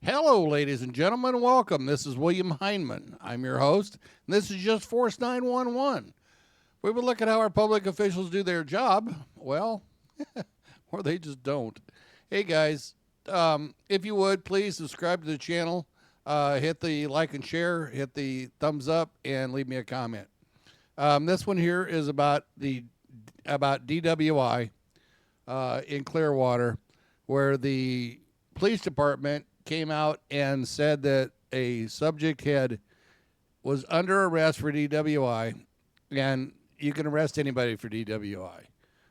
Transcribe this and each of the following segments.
Hello, ladies and gentlemen. Welcome. This is William Heinman. I'm your host, and this is Just Force 911. We would look at how our public officials do their job. Well, or they just don't. Hey, guys, if you would, please subscribe to the channel. Hit the like and share, hit the thumbs up, and leave me a comment. This one here is about DWI in Clearwater, where the police department came out and said that a subject was under arrest for DWI, and you can arrest anybody for DWI.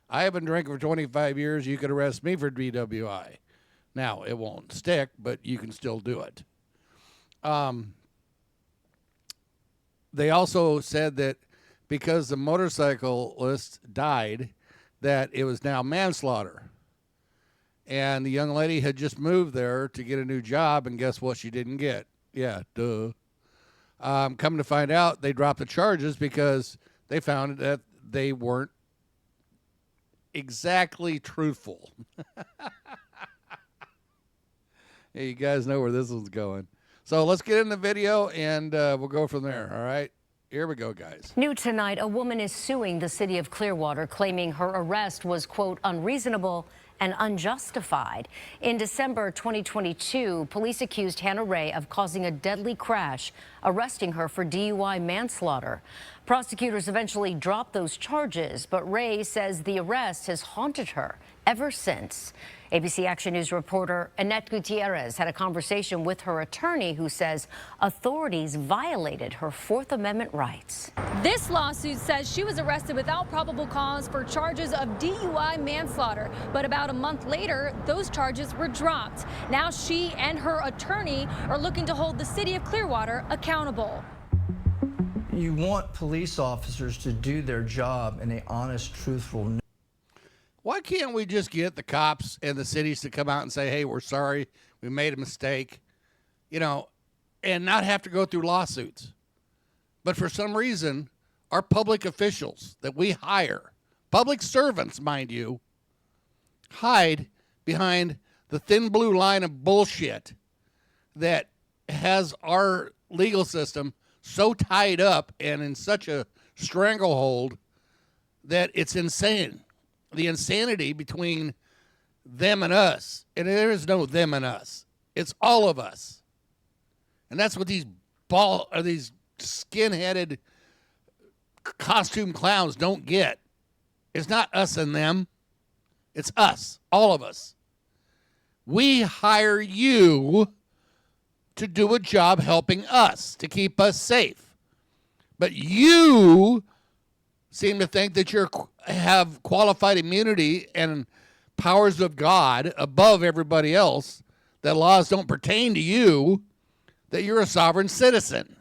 I haven't drank for 25 years. You could arrest me for DWI. Now, it won't stick, but you can still do it. They also said that because the motorcyclist died, that it was now manslaughter. And the young lady had just moved there to get a new job, and guess what she didn't get? Yeah, duh. Come to find out, they dropped the charges because they found that they weren't exactly truthful. Hey, you guys know where this one's going. So let's get in the video, and we'll go from there, all right? Here we go, guys. New tonight, a woman is suing the city of Clearwater, claiming her arrest was, quote, unreasonable and unjustified. In December 2022, police accused Hannah Ray of causing a deadly crash, arresting her for DUI manslaughter. Prosecutors eventually dropped those charges, but Ray says the arrest has haunted her ever since. ABC Action News reporter Annette Gutierrez had a conversation with her attorney, who says authorities violated her Fourth Amendment rights. This lawsuit says she was arrested without probable cause for charges of DUI manslaughter. But about a month later, those charges were dropped. Now she and her attorney are looking to hold the city of Clearwater accountable. You want police officers to do their job in an honest, truthful. Why can't we just get the cops and the cities to come out and say, hey, we're sorry, we made a mistake, and not have to go through lawsuits? But for some reason, our public officials that we hire, public servants, mind you, hide behind the thin blue line of bullshit that has our legal system so tied up and in such a stranglehold that it's insane. The insanity between them and us. And there is no them and us. It's all of us. And that's what these skin-headed costume clowns don't get. It's not us and them. It's us, all of us. We hire you to do a job helping us, to keep us safe. But you seem to think that you have qualified immunity and powers of God above everybody else, that laws don't pertain to you, that you're a sovereign citizen.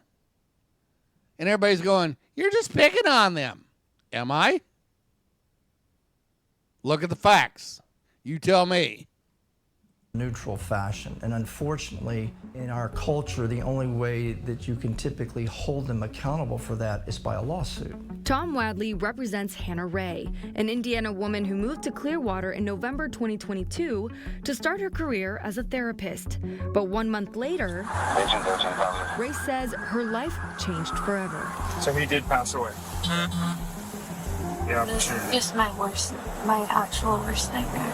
And everybody's going, you're just picking on them. Am I? Look at the facts. You tell me. Neutral fashion. And unfortunately, in our culture, the only way that you can typically hold them accountable for that is by a lawsuit. Tom Wadley represents Hannah Ray, an Indiana woman who moved to Clearwater in November 2022 to start her career as a therapist. But 1 month later, Ray says her life changed forever. So he did pass away. Yeah, for sure. Just my actual worst nightmare.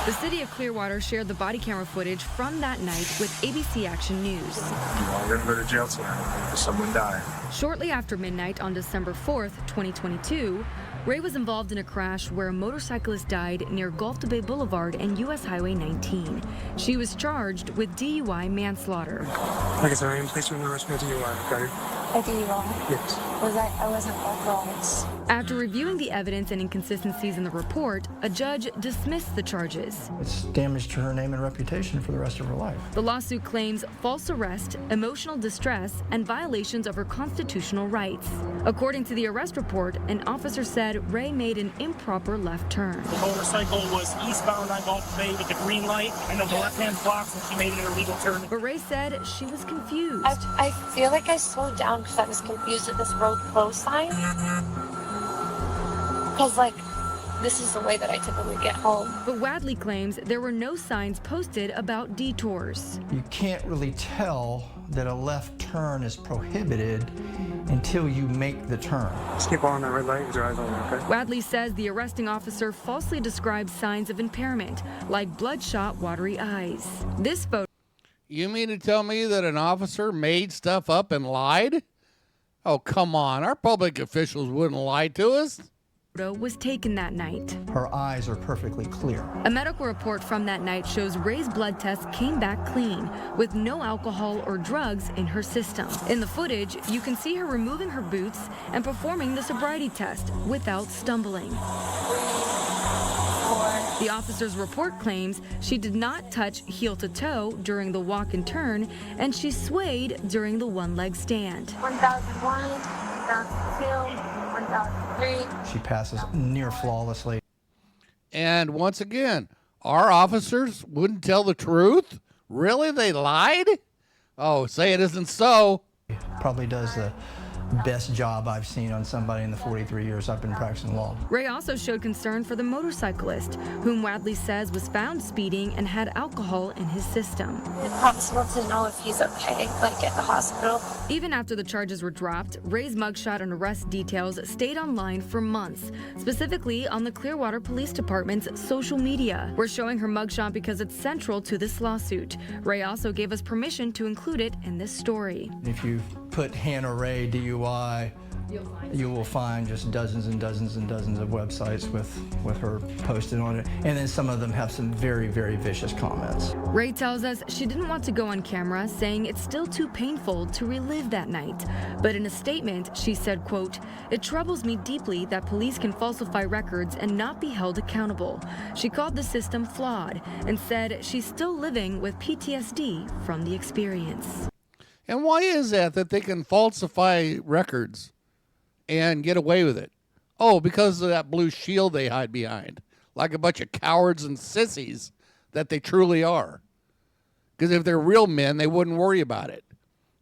The city of Clearwater shared the body camera footage from that night with ABC Action News. I'm going to go to jail tonight because someone died. Shortly after midnight on December 4th, 2022, Ray was involved in a crash where a motorcyclist died near Gulf to Bay Boulevard and U.S. Highway 19. She was charged with DUI manslaughter. Okay, so I am placed under arrest for DUI, okay? A DUI? Yes. I wasn't authorized. After reviewing the evidence and inconsistencies in the report, a judge dismissed the charges. It's damage to her name and reputation for the rest of her life. The lawsuit claims false arrest, emotional distress, and violations of her constitutional rights. According to the arrest report, an officer said Ray made an improper left turn. The motorcycle was eastbound on Gulf Bay with the green light. I know the left-hand blocked and she made an illegal turn. But Ray said she was confused. I feel like I slowed down because I was confused with this road closed sign. Because, this is the way that I typically get home. But Wadley claims there were no signs posted about detours. You can't really tell that a left turn is prohibited until you make the turn. Just keep on that red light and drive on, okay? Wadley says the arresting officer falsely described signs of impairment, like bloodshot, watery eyes. This photo. You mean to tell me that an officer made stuff up and lied? Oh, come on. Our public officials wouldn't lie to us. Was taken that night. Her eyes are perfectly clear. A medical report from that night shows Ray's blood test came back clean, with no alcohol or drugs in her system. In the footage, you can see her removing her boots and performing the sobriety test without stumbling. The officer's report claims she did not touch heel to toe during the walk and turn, and she swayed during the one-leg stand. 1001, 1002, 1003. She passes near flawlessly. And once again, our officers wouldn't tell the truth? Really? They lied? Oh, say it isn't so. Probably does the best job I've seen on somebody in the 43 years I've been practicing law. Ray also showed concern for the motorcyclist, whom Wadley says was found speeding and had alcohol in his system. It's possible to know if he's okay, like at the hospital. Even after the charges were dropped, Ray's mugshot and arrest details stayed online for months, specifically on the Clearwater Police Department's social media. We're showing her mugshot because it's central to this lawsuit. Ray also gave us permission to include it in this story. If you put Hannah Ray DUI, you will find just dozens and dozens and dozens of websites with her posted on it. And then some of them have some very, very vicious comments. Ray tells us she didn't want to go on camera, saying it's still too painful to relive that night. But in a statement, she said, quote, "It troubles me deeply that police can falsify records and not be held accountable." She called the system flawed and said she's still living with PTSD from the experience. And why is that they can falsify records and get away with it? Oh, because of that blue shield they hide behind, like a bunch of cowards and sissies that they truly are. Because if they're real men, they wouldn't worry about it.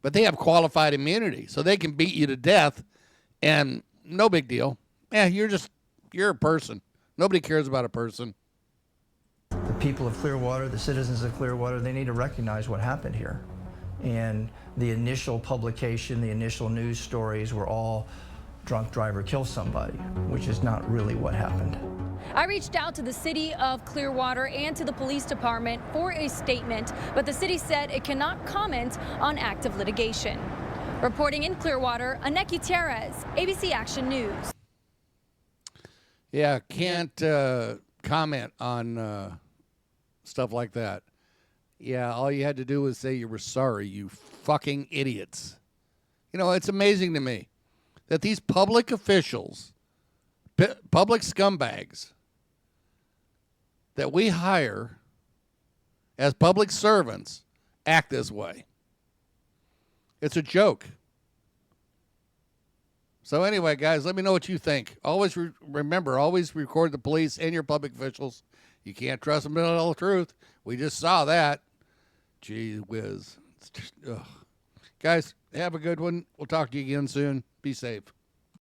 But they have qualified immunity, so they can beat you to death, and no big deal. Yeah, you're a person. Nobody cares about a person. The people of Clearwater, the citizens of Clearwater, they need to recognize what happened here. And the initial publication, the initial news stories were all drunk driver kills somebody, which is not really what happened. I reached out to the city of Clearwater and to the police department for a statement, but the city said it cannot comment on active litigation. Reporting in Clearwater, Annette Gutierrez, ABC Action News. Yeah, can't comment on stuff like that. Yeah, all you had to do was say you were sorry, you fucking idiots. You know, it's amazing to me that these public officials, public scumbags that we hire as public servants act this way. It's a joke. So anyway, guys, let me know what you think. Always remember, always record the police and your public officials. You can't trust them to tell the truth. We just saw that. Gee whiz. It's just, ugh. Guys, have a good one. We'll talk to you again soon. Be safe.